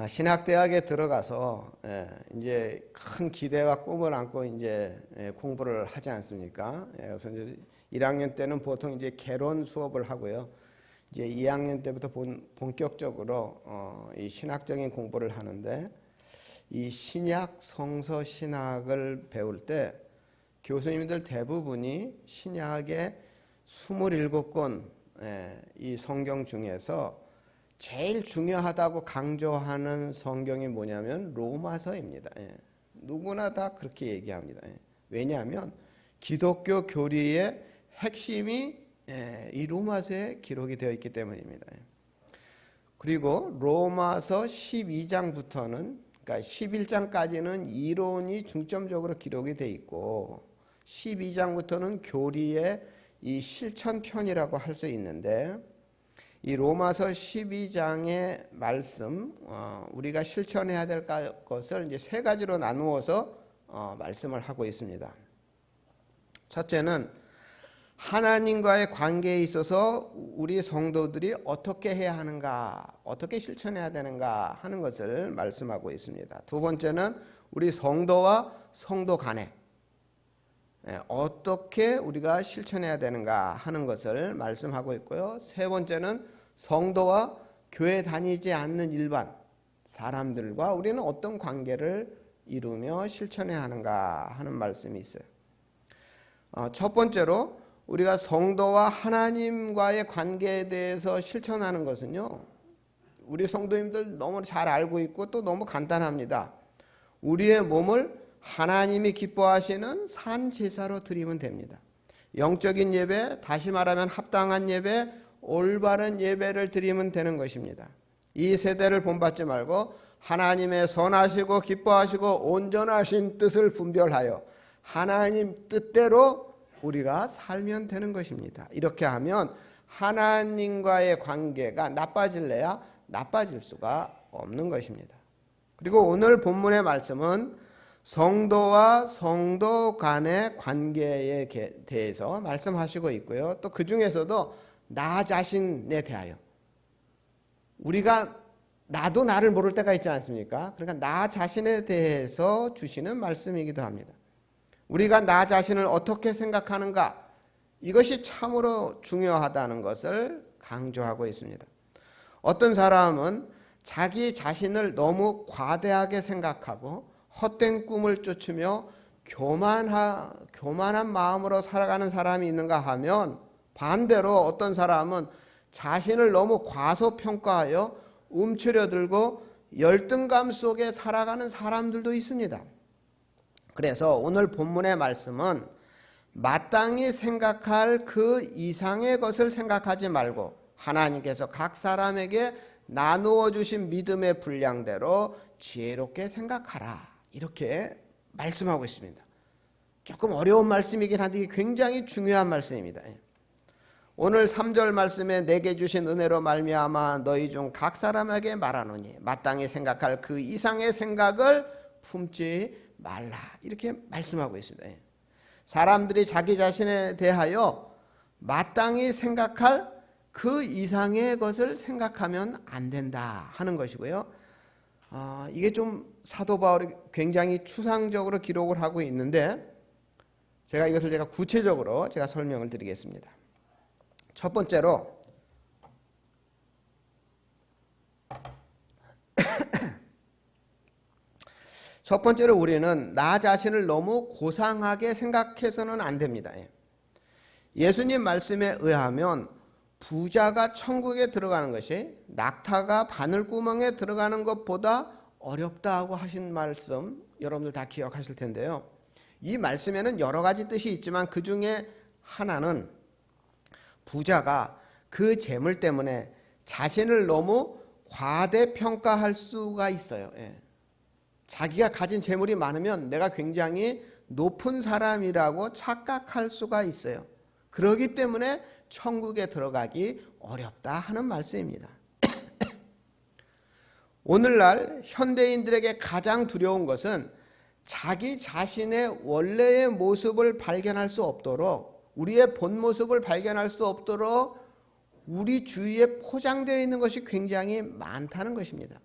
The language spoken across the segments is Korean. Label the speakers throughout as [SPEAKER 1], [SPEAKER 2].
[SPEAKER 1] 신학대학에 들어가서 이제 큰 기대와 꿈을 안고 이제 공부를 하지 않습니까? 그래서 이제 1학년 때는 보통 이제 개론 수업을 하고요. 이제 2학년 때부터 본격적으로 이 신학적인 공부를 하는데, 이 신약 성서 신학을 배울 때 교수님들 대부분이 신약의 27권 이 성경 중에서 제일 중요하다고 강조하는 성경이 뭐냐면 로마서입니다. 누구나 다 그렇게 얘기합니다. 왜냐하면 기독교 교리의 핵심이 이 로마서에 기록이 되어 있기 때문입니다. 그리고 로마서 12장부터는, 그러니까 11장까지는 이론이 중점적으로 기록이 되어 있고 12장부터는 교리의 이 실천편이라고 할 수 있는데, 이 로마서 12장의 말씀, 우리가 실천해야 될 것을 이제 세 가지로 나누어서 말씀을 하고 있습니다. 첫째는 하나님과의 관계에 있어서 우리 성도들이 어떻게 해야 하는가, 어떻게 실천해야 되는가 하는 것을 말씀하고 있습니다. 두 번째는 우리 성도와 성도 간에 어떻게 우리가 실천해야 되는가 하는 것을 말씀하고 있고요. 세 번째는 성도와 교회 다니지 않는 일반 사람들과 우리는 어떤 관계를 이루며 실천해야 하는가 하는 말씀이 있어요. 첫 번째로 우리가 성도와 하나님과의 관계에 대해서 실천하는 것은요, 우리 성도님들 너무 잘 알고 있고 또 너무 간단합니다. 우리의 몸을 하나님이 기뻐하시는 산 제사로 드리면 됩니다. 영적인 예배, 다시 말하면 합당한 예배, 올바른 예배를 드리면 되는 것입니다. 이 세대를 본받지 말고 하나님의 선하시고 기뻐하시고 온전하신 뜻을 분별하여 하나님 뜻대로 우리가 살면 되는 것입니다. 이렇게 하면 하나님과의 관계가 나빠질래야 나빠질 수가 없는 것입니다. 그리고 오늘 본문의 말씀은 성도와 성도 간의 관계에 대해서 말씀하시고 있고요. 또 그 중에서도 나 자신에 대하여, 우리가 나도 나를 모를 때가 있지 않습니까? 그러니까 나 자신에 대해서 주시는 말씀이기도 합니다. 우리가 나 자신을 어떻게 생각하는가, 이것이 참으로 중요하다는 것을 강조하고 있습니다. 어떤 사람은 자기 자신을 너무 과대하게 생각하고 헛된 꿈을 쫓으며 교만한 마음으로 살아가는 사람이 있는가 하면, 반대로 어떤 사람은 자신을 너무 과소평가하여 움츠려들고 열등감 속에 살아가는 사람들도 있습니다. 그래서 오늘 본문의 말씀은 마땅히 생각할 그 이상의 것을 생각하지 말고 하나님께서 각 사람에게 나누어 주신 믿음의 분량대로 지혜롭게 생각하라, 이렇게 말씀하고 있습니다. 조금 어려운 말씀이긴 한데 이게 굉장히 중요한 말씀입니다. 오늘 3절 말씀에 내게 주신 은혜로 말미암아 너희 중 각 사람에게 말하노니 마땅히 생각할 그 이상의 생각을 품지 말라, 이렇게 말씀하고 있습니다. 사람들이 자기 자신에 대하여 마땅히 생각할 그 이상의 것을 생각하면 안 된다 하는 것이고요. 이게 좀 사도 바울이 굉장히 추상적으로 기록을 하고 있는데, 이것을 제가 구체적으로 설명을 드리겠습니다. 첫 번째로 우리는 나 자신을 너무 고상하게 생각해서는 안 됩니다. 예수님 말씀에 의하면 부자가 천국에 들어가는 것이 낙타가 바늘구멍에 들어가는 것보다 어렵다고 하신 말씀 여러분들 다 기억하실 텐데요. 이 말씀에는 여러 가지 뜻이 있지만 그 중에 하나는 부자가 그 재물 때문에 자신을 너무 과대평가할 수가 있어요. 자기가 가진 재물이 많으면 내가 굉장히 높은 사람이라고 착각할 수가 있어요. 그렇기 때문에 천국에 들어가기 어렵다 하는 말씀입니다. 오늘날 현대인들에게 가장 두려운 것은 자기 자신의 원래의 모습을 발견할 수 없도록, 우리의 본 모습을 발견할 수 없도록 우리 주위에 포장되어 있는 것이 굉장히 많다는 것입니다.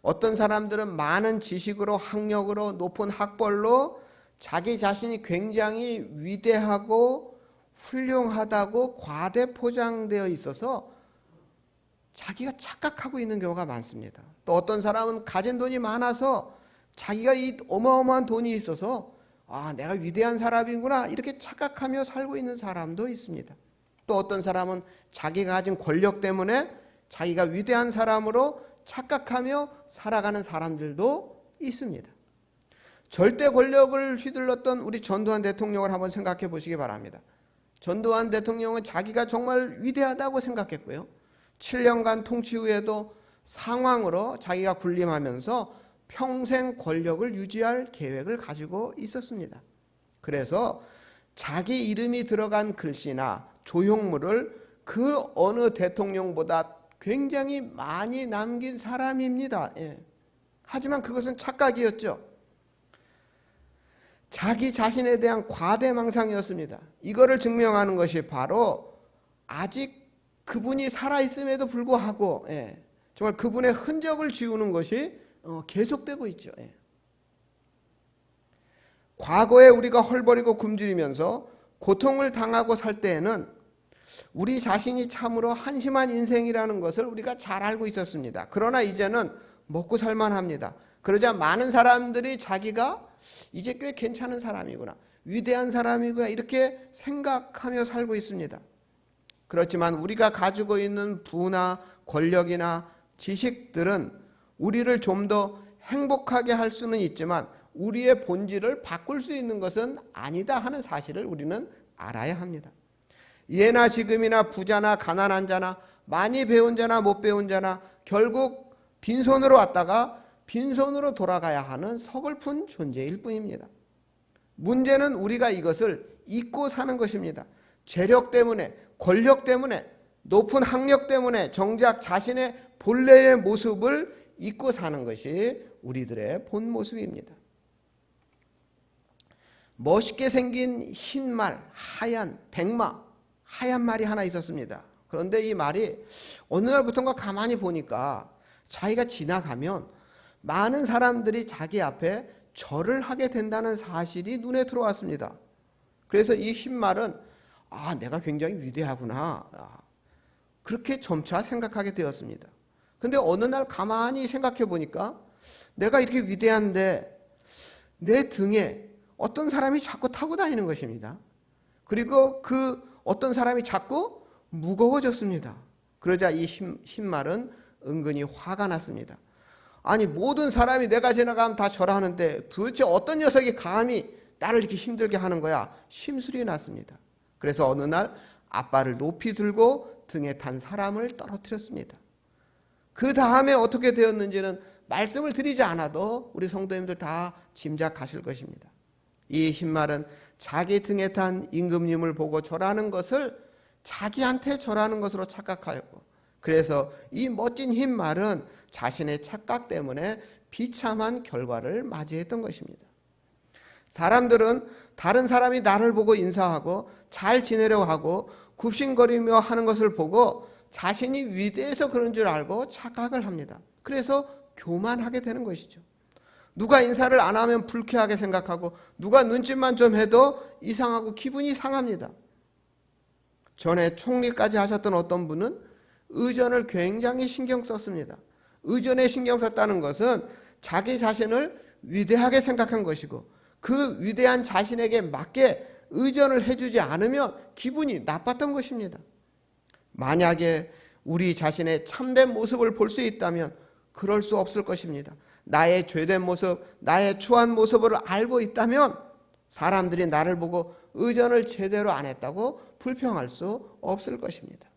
[SPEAKER 1] 어떤 사람들은 많은 지식으로, 학력으로, 높은 학벌로 자기 자신이 굉장히 위대하고 훌륭하다고 과대 포장되어 있어서 자기가 착각하고 있는 경우가 많습니다. 또 어떤 사람은 가진 돈이 많아서 자기가 이 어마어마한 돈이 있어서 내가 위대한 사람이구나 이렇게 착각하며 살고 있는 사람도 있습니다. 또 어떤 사람은 자기가 가진 권력 때문에 자기가 위대한 사람으로 착각하며 살아가는 사람들도 있습니다. 절대 권력을 휘둘렀던 우리 전두환 대통령을 한번 생각해 보시기 바랍니다. 전두환 대통령은 자기가 정말 위대하다고 생각했고요. 7년간 통치 후에도 상황으로 자기가 군림하면서 평생 권력을 유지할 계획을 가지고 있었습니다. 그래서 자기 이름이 들어간 글씨나 조형물을 그 어느 대통령보다 굉장히 많이 남긴 사람입니다. 하지만 그것은 착각이었죠. 자기 자신에 대한 과대망상이었습니다. 이거를 증명하는 것이 바로 아직 그분이 살아있음에도 불구하고 정말 그분의 흔적을 지우는 것이 계속되고 있죠. 과거에 우리가 헐버리고 굶주리면서 고통을 당하고 살 때에는 우리 자신이 참으로 한심한 인생이라는 것을 우리가 잘 알고 있었습니다. 그러나 이제는 먹고 살만합니다. 그러자 많은 사람들이 자기가 이제 꽤 괜찮은 사람이구나, 위대한 사람이구나 이렇게 생각하며 살고 있습니다. 그렇지만 우리가 가지고 있는 부나 권력이나 지식들은 우리를 좀 더 행복하게 할 수는 있지만 우리의 본질을 바꿀 수 있는 것은 아니다 하는 사실을 우리는 알아야 합니다. 예나 지금이나 부자나 가난한 자나 많이 배운 자나 못 배운 자나 결국 빈손으로 왔다가 빈손으로 돌아가야 하는 서글픈 존재일 뿐입니다. 문제는 우리가 이것을 잊고 사는 것입니다. 재력 때문에, 권력 때문에, 높은 학력 때문에 정작 자신의 본래의 모습을 잊고 사는 것이 우리들의 본 모습입니다. 멋있게 생긴 흰 말, 하얀 백마, 하얀 말이 하나 있었습니다. 그런데 이 말이 어느 날부터인가 가만히 보니까 자기가 지나가면 많은 사람들이 자기 앞에 절을 하게 된다는 사실이 눈에 들어왔습니다. 그래서 이 흰 말은 내가 굉장히 위대하구나 그렇게 점차 생각하게 되었습니다. 근데 어느 날 가만히 생각해 보니까 내가 이렇게 위대한데 내 등에 어떤 사람이 자꾸 타고 다니는 것입니다. 그리고 그 어떤 사람이 자꾸 무거워졌습니다. 그러자 이 흰말은 은근히 화가 났습니다. 아니 모든 사람이 내가 지나가면 다 절하는데 도대체 어떤 녀석이 감히 나를 이렇게 힘들게 하는 거야. 심술이 났습니다. 그래서 어느 날 앞발을 높이 들고 등에 탄 사람을 떨어뜨렸습니다. 그 다음에 어떻게 되었는지는 말씀을 드리지 않아도 우리 성도님들 다 짐작하실 것입니다. 이 흰말은 자기 등에 탄 임금님을 보고 절하는 것을 자기한테 절하는 것으로 착각하였고, 그래서 이 멋진 흰말은 자신의 착각 때문에 비참한 결과를 맞이했던 것입니다. 사람들은 다른 사람이 나를 보고 인사하고 잘 지내려고 하고 굽신거리며 하는 것을 보고 자신이 위대해서 그런 줄 알고 착각을 합니다. 그래서 교만하게 되는 것이죠. 누가 인사를 안 하면 불쾌하게 생각하고 누가 눈짓만 좀 해도 이상하고 기분이 상합니다. 전에 총리까지 하셨던 어떤 분은 의전을 굉장히 신경 썼습니다. 의전에 신경 썼다는 것은 자기 자신을 위대하게 생각한 것이고 그 위대한 자신에게 맞게 의전을 해주지 않으면 기분이 나빴던 것입니다. 만약에 우리 자신의 참된 모습을 볼 수 있다면 그럴 수 없을 것입니다. 나의 죄된 모습, 나의 추한 모습을 알고 있다면 사람들이 나를 보고 의전을 제대로 안 했다고 불평할 수 없을 것입니다.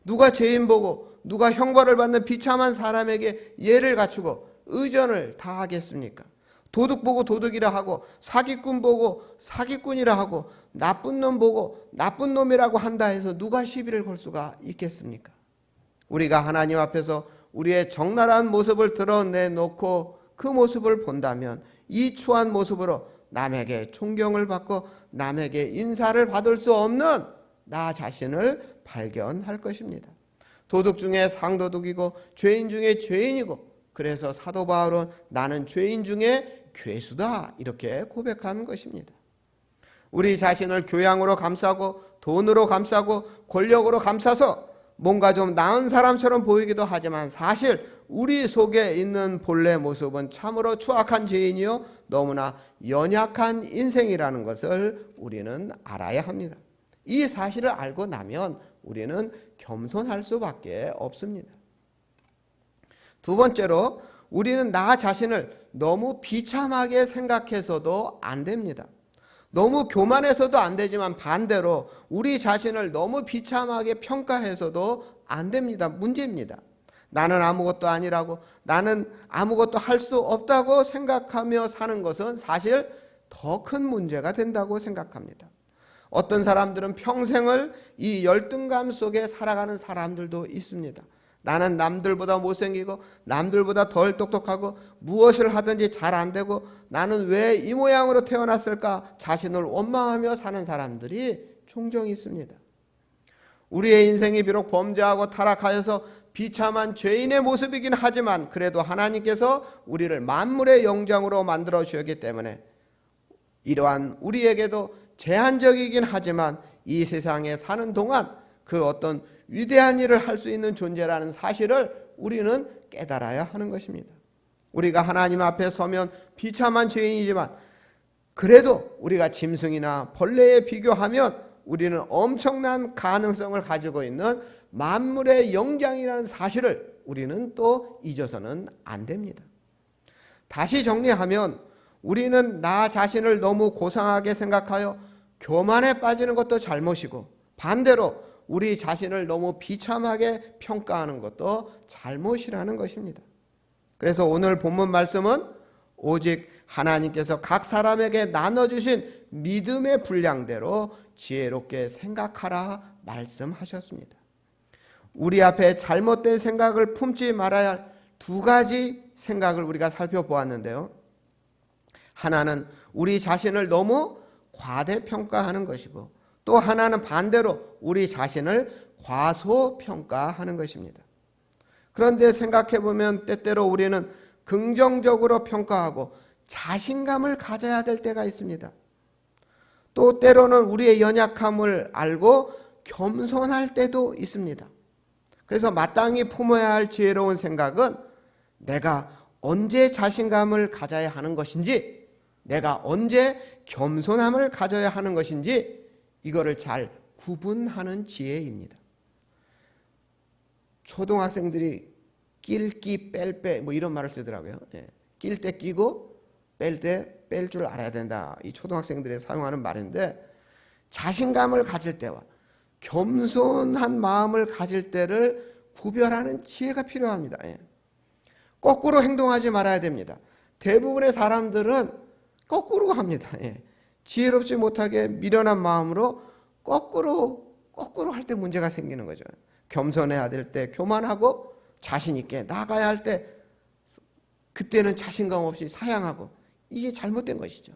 [SPEAKER 1] 누가 죄인 보고 누가 형벌을 받는 비참한 사람에게 예를 갖추고 의전을 다 하겠습니까? 도둑 보고 도둑이라 하고 사기꾼 보고 사기꾼이라 하고 나쁜 놈 보고 나쁜 놈이라고 한다 해서 누가 시비를 걸 수가 있겠습니까? 우리가 하나님 앞에서 우리의 적나라한 모습을 드러내놓고 그 모습을 본다면 이 추한 모습으로 남에게 존경을 받고 남에게 인사를 받을 수 없는 나 자신을 발견할 것입니다. 도둑 중에 상도둑이고 죄인 중에 죄인이고 그래서 사도 바울은 나는 죄인 중에 괴수다 이렇게 고백하는 것입니다. 우리 자신을 교양으로 감싸고 돈으로 감싸고 권력으로 감싸서 뭔가 좀 나은 사람처럼 보이기도 하지만 사실 우리 속에 있는 본래 모습은 참으로 추악한 죄인이요 너무나 연약한 인생이라는 것을 우리는 알아야 합니다. 이 사실을 알고 나면 우리는 겸손할 수밖에 없습니다. 두 번째로 우리는 나 자신을 너무 비참하게 생각해서도 안 됩니다. 너무 교만해서도 안 되지만 반대로 우리 자신을 너무 비참하게 평가해서도 안 됩니다. 문제입니다. 나는 아무것도 아니라고, 나는 아무것도 할 수 없다고 생각하며 사는 것은 사실 더 큰 문제가 된다고 생각합니다. 어떤 사람들은 평생을 이 열등감 속에 살아가는 사람들도 있습니다. 나는 남들보다 못생기고 남들보다 덜 똑똑하고 무엇을 하든지 잘 안 되고 나는 왜 이 모양으로 태어났을까 자신을 원망하며 사는 사람들이 종종 있습니다. 우리의 인생이 비록 범죄하고 타락하여서 비참한 죄인의 모습이긴 하지만 그래도 하나님께서 우리를 만물의 영장으로 만들어 주셨기 때문에 이러한 우리에게도 제한적이긴 하지만 이 세상에 사는 동안 그 어떤 위대한 일을 할 수 있는 존재라는 사실을 우리는 깨달아야 하는 것입니다. 우리가 하나님 앞에 서면 비참한 죄인이지만 그래도 우리가 짐승이나 벌레에 비교하면 우리는 엄청난 가능성을 가지고 있는 만물의 영장이라는 사실을 우리는 또 잊어서는 안 됩니다. 다시 정리하면 우리는 나 자신을 너무 고상하게 생각하여 교만에 빠지는 것도 잘못이고 반대로 우리 자신을 너무 비참하게 평가하는 것도 잘못이라는 것입니다. 그래서 오늘 본문 말씀은 오직 하나님께서 각 사람에게 나눠주신 믿음의 분량대로 지혜롭게 생각하라 말씀하셨습니다. 우리 앞에 잘못된 생각을 품지 말아야 할 두 가지 생각을 우리가 살펴보았는데요. 하나는 우리 자신을 너무 과대평가하는 것이고 또 하나는 반대로 우리 자신을 과소평가하는 것입니다. 그런데 생각해보면 때때로 우리는 긍정적으로 평가하고 자신감을 가져야 될 때가 있습니다. 또 때로는 우리의 연약함을 알고 겸손할 때도 있습니다. 그래서 마땅히 품어야 할 지혜로운 생각은 내가 언제 자신감을 가져야 하는 것인지 내가 언제 겸손함을 가져야 하는 것인지 이거를 잘 구분하는 지혜입니다. 초등학생들이 낄끼 뺄빼 뭐 이런 말을 쓰더라고요. 낄 때 끼고 뺄 때 뺄 줄 알아야 된다. 이 초등학생들이 사용하는 말인데 자신감을 가질 때와 겸손한 마음을 가질 때를 구별하는 지혜가 필요합니다. 거꾸로 행동하지 말아야 됩니다. 대부분의 사람들은 거꾸로 합니다. 지혜롭지 못하게 미련한 마음으로 거꾸로 할 때 문제가 생기는 거죠. 겸손해야 될 때 교만하고 자신 있게 나가야 할 때 그때는 자신감 없이 사양하고 이게 잘못된 것이죠.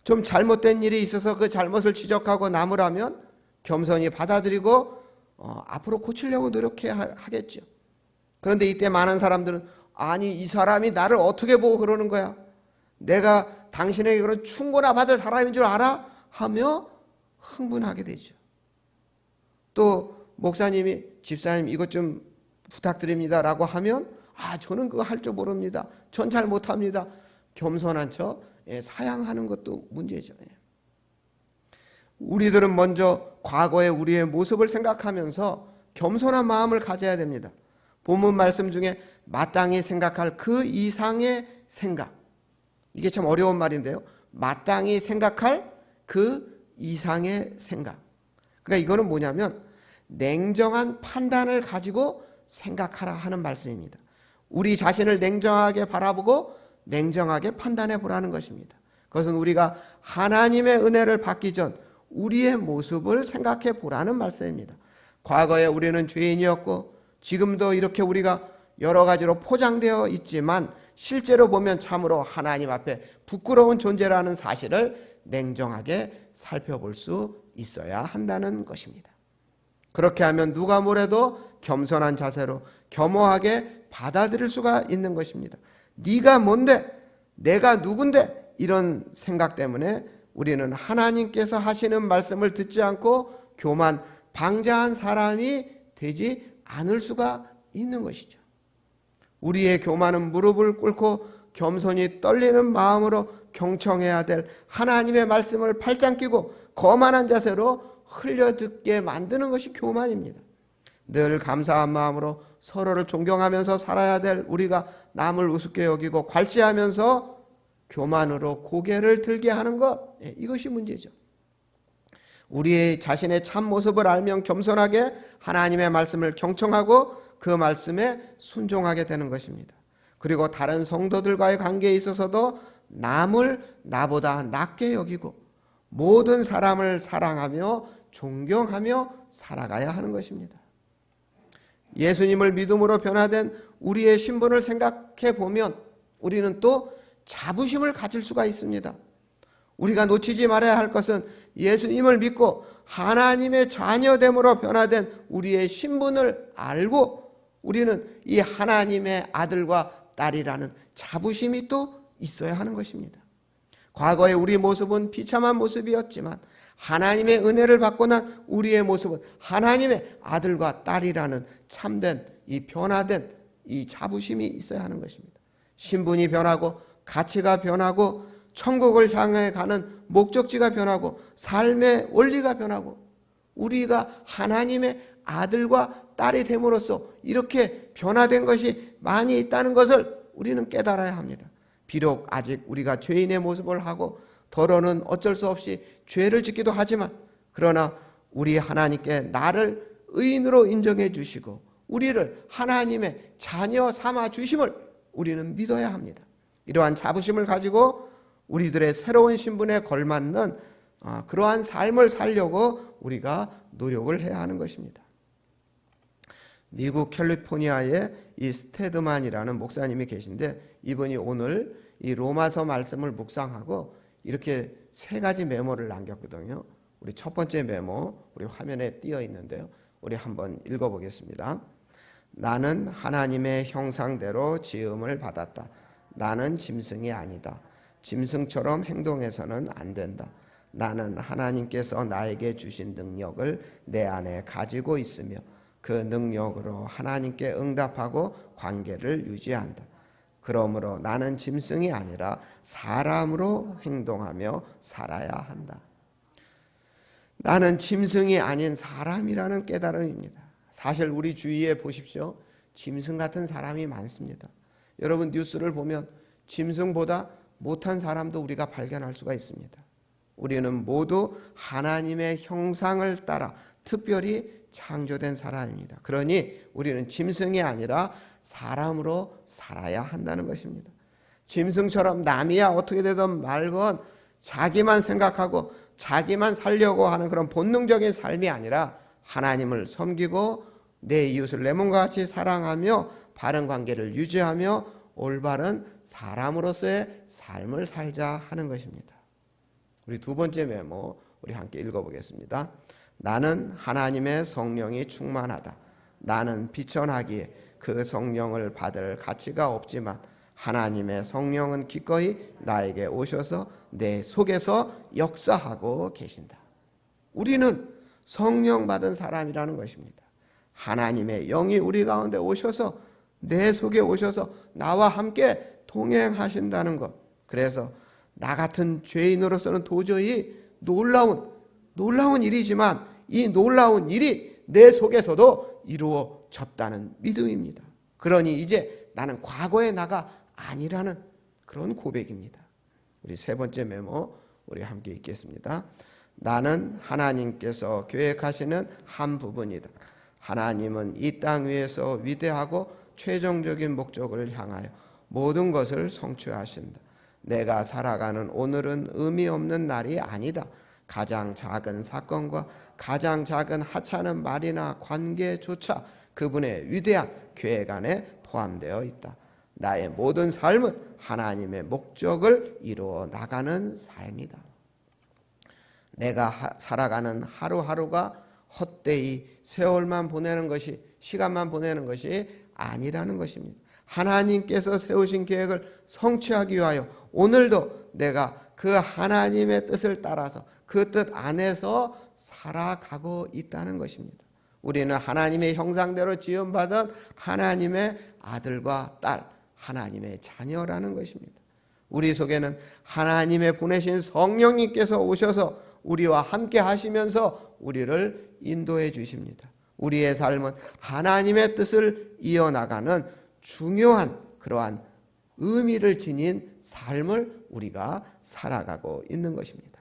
[SPEAKER 1] 좀 잘못된 일이 있어서 그 잘못을 지적하고 나무라면 겸손히 받아들이고 앞으로 고치려고 노력해야 하겠죠. 그런데 이때 많은 사람들은 아니 이 사람이 나를 어떻게 보고 그러는 거야? 내가 당신에게 그런 충고나 받을 사람인 줄 알아? 하며 흥분하게 되죠. 또 목사님이 집사님 이것 좀 부탁드립니다 라고 하면 저는 그거 할 줄 모릅니다. 전 잘 못합니다. 겸손한 척 사양하는 것도 문제죠. 우리들은 먼저 과거의 우리의 모습을 생각하면서 겸손한 마음을 가져야 됩니다. 본문 말씀 중에 마땅히 생각할 그 이상의 생각, 이게 참 어려운 말인데요. 마땅히 생각할 그 이상의 생각. 그러니까 이거는 뭐냐면 냉정한 판단을 가지고 생각하라 하는 말씀입니다. 우리 자신을 냉정하게 바라보고 냉정하게 판단해 보라는 것입니다. 그것은 우리가 하나님의 은혜를 받기 전 우리의 모습을 생각해 보라는 말씀입니다. 과거에 우리는 죄인이었고 지금도 이렇게 우리가 여러 가지로 포장되어 있지만 실제로 보면 참으로 하나님 앞에 부끄러운 존재라는 사실을 냉정하게 살펴볼 수 있어야 한다는 것입니다. 그렇게 하면 누가 뭐래도 겸손한 자세로 겸허하게 받아들일 수가 있는 것입니다. 네가 뭔데? 내가 누군데? 이런 생각 때문에 우리는 하나님께서 하시는 말씀을 듣지 않고 교만, 방자한 사람이 되지 않을 수가 있는 것이죠. 우리의 교만은 무릎을 꿇고 겸손히 떨리는 마음으로 경청해야 될 하나님의 말씀을 팔짱 끼고 거만한 자세로 흘려듣게 만드는 것이 교만입니다. 늘 감사한 마음으로 서로를 존경하면서 살아야 될 우리가 남을 우습게 여기고 괄시하면서 교만으로 고개를 들게 하는 것, 이것이 문제죠. 우리 자신의 참 모습을 알면 겸손하게 하나님의 말씀을 경청하고 그 말씀에 순종하게 되는 것입니다. 그리고 다른 성도들과의 관계에 있어서도 남을 나보다 낮게 여기고 모든 사람을 사랑하며 존경하며 살아가야 하는 것입니다. 예수님을 믿음으로 변화된 우리의 신분을 생각해 보면 우리는 또 자부심을 가질 수가 있습니다. 우리가 놓치지 말아야 할 것은 예수님을 믿고 하나님의 자녀됨으로 변화된 우리의 신분을 알고 우리는 이 하나님의 아들과 딸이라는 자부심이 또 있어야 하는 것입니다. 과거에 우리 모습은 비참한 모습이었지만 하나님의 은혜를 받고 난 우리의 모습은 하나님의 아들과 딸이라는 참된 이 변화된 이 자부심이 있어야 하는 것입니다. 신분이 변하고 가치가 변하고 천국을 향해 가는 목적지가 변하고 삶의 원리가 변하고 우리가 하나님의 아들과 딸이 됨으로써 이렇게 변화된 것이 많이 있다는 것을 우리는 깨달아야 합니다. 비록 아직 우리가 죄인의 모습을 하고 더러는 어쩔 수 없이 죄를 짓기도 하지만 그러나 우리 하나님께 나를 의인으로 인정해 주시고 우리를 하나님의 자녀 삼아 주심을 우리는 믿어야 합니다. 이러한 자부심을 가지고 우리들의 새로운 신분에 걸맞는 그러한 삶을 살려고 우리가 노력을 해야 하는 것입니다. 미국 캘리포니아에 이 스테드만이라는 목사님이 계신데 이분이 오늘 이 로마서 말씀을 묵상하고 이렇게 세 가지 메모를 남겼거든요. 우리 첫 번째 메모 우리 화면에 띄어 있는데요. 우리 한번 읽어보겠습니다. 나는 하나님의 형상대로 지음을 받았다. 나는 짐승이 아니다. 짐승처럼 행동해서는 안 된다. 나는 하나님께서 나에게 주신 능력을 내 안에 가지고 있으며 그 능력으로 하나님께 응답하고 관계를 유지한다. 그러므로 나는 짐승이 아니라 사람으로 행동하며 살아야 한다. 나는 짐승이 아닌 사람이라는 깨달음입니다. 사실 우리 주위에 보십시오. 짐승 같은 사람이 많습니다. 여러분 뉴스를 보면 짐승보다 못한 사람도 우리가 발견할 수가 있습니다. 우리는 모두 하나님의 형상을 따라 특별히 창조된 사람입니다. 그러니 우리는 짐승이 아니라 사람으로 살아야 한다는 것입니다. 짐승처럼 남이야 어떻게 되든 말건 자기만 생각하고 자기만 살려고 하는 그런 본능적인 삶이 아니라 하나님을 섬기고 내 이웃을 내 몸과 같이 사랑하며 바른 관계를 유지하며 올바른 사람으로서의 삶을 살자 하는 것입니다. 우리 두 번째 메모 우리 함께 읽어보겠습니다. 나는 하나님의 성령이 충만하다. 나는 비천하기에 그 성령을 받을 가치가 없지만 하나님의 성령은 기꺼이 나에게 오셔서 내 속에서 역사하고 계신다. 우리는 성령 받은 사람이라는 것입니다. 하나님의 영이 우리 가운데 오셔서 내 속에 오셔서 나와 함께 동행하신다는 것. 그래서 나 같은 죄인으로서는 도저히 놀라운 일이지만 이 놀라운 일이 내 속에서도 이루어졌다는 믿음입니다. 그러니 이제 나는 과거의 나가 아니라는 그런 고백입니다. 우리 세 번째 메모 우리 함께 읽겠습니다. 나는 하나님께서 계획하시는 한 부분이다. 하나님은 이 땅 위에서 위대하고 최종적인 목적을 향하여 모든 것을 성취하신다. 내가 살아가는 오늘은 의미 없는 날이 아니다. 가장 작은 사건과 가장 작은 하찮은 말이나 관계조차 그분의 위대한 계획 안에 포함되어 있다. 나의 모든 삶은 하나님의 목적을 이루어 나가는 삶이다. 내가 살아가는 하루하루가 헛되이 세월만 보내는 것이 시간만 보내는 것이 아니라는 것입니다. 하나님께서 세우신 계획을 성취하기 위하여 오늘도 내가 그 하나님의 뜻을 따라서 그 뜻 안에서 살아가고 있다는 것입니다. 우리는 하나님의 형상대로 지음받은 하나님의 아들과 딸, 하나님의 자녀라는 것입니다. 우리 속에는 하나님의 보내신 성령님께서 오셔서 우리와 함께 하시면서 우리를 인도해 주십니다. 우리의 삶은 하나님의 뜻을 이어나가는 중요한 그러한 의미를 지닌 삶을 우리가 살아가고 있는 것입니다.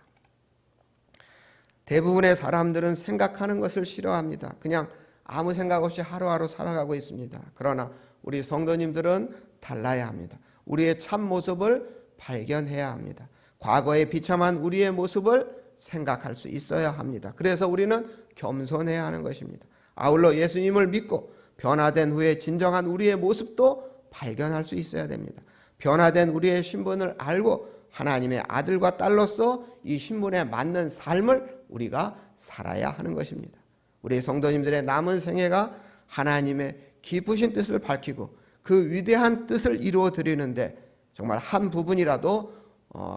[SPEAKER 1] 대부분의 사람들은 생각하는 것을 싫어합니다. 그냥 아무 생각 없이 하루하루 살아가고 있습니다. 그러나 우리 성도님들은 달라야 합니다. 우리의 참 모습을 발견해야 합니다. 과거의 비참한 우리의 모습을 생각할 수 있어야 합니다. 그래서 우리는 겸손해야 하는 것입니다. 아울러 예수님을 믿고 변화된 후에 진정한 우리의 모습도 발견할 수 있어야 됩니다. 변화된 우리의 신분을 알고 하나님의 아들과 딸로서 이 신분에 맞는 삶을 우리가 살아야 하는 것입니다. 우리 성도님들의 남은 생애가 하나님의 기쁘신 뜻을 밝히고 그 위대한 뜻을 이루어 드리는데 정말 한 부분이라도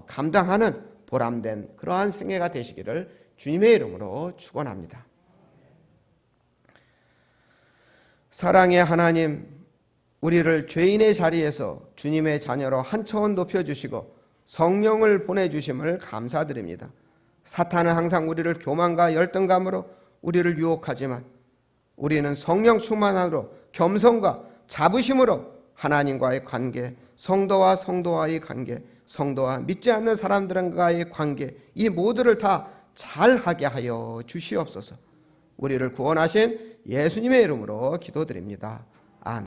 [SPEAKER 1] 감당하는 보람된 그러한 생애가 되시기를 주님의 이름으로 축원합니다. 사랑의 하나님, 우리를 죄인의 자리에서 주님의 자녀로 한 차원 높여주시고 성령을 보내주심을 감사드립니다. 사탄은 항상 우리를 교만과 열등감으로 우리를 유혹하지만 우리는 성령 충만함으로 겸손과 자부심으로 하나님과의 관계, 성도와 성도와의 관계, 성도와 믿지 않는 사람들과의 관계, 이 모두를 다 잘하게 하여 주시옵소서. 우리를 구원하신 예수님의 이름으로 기도드립니다.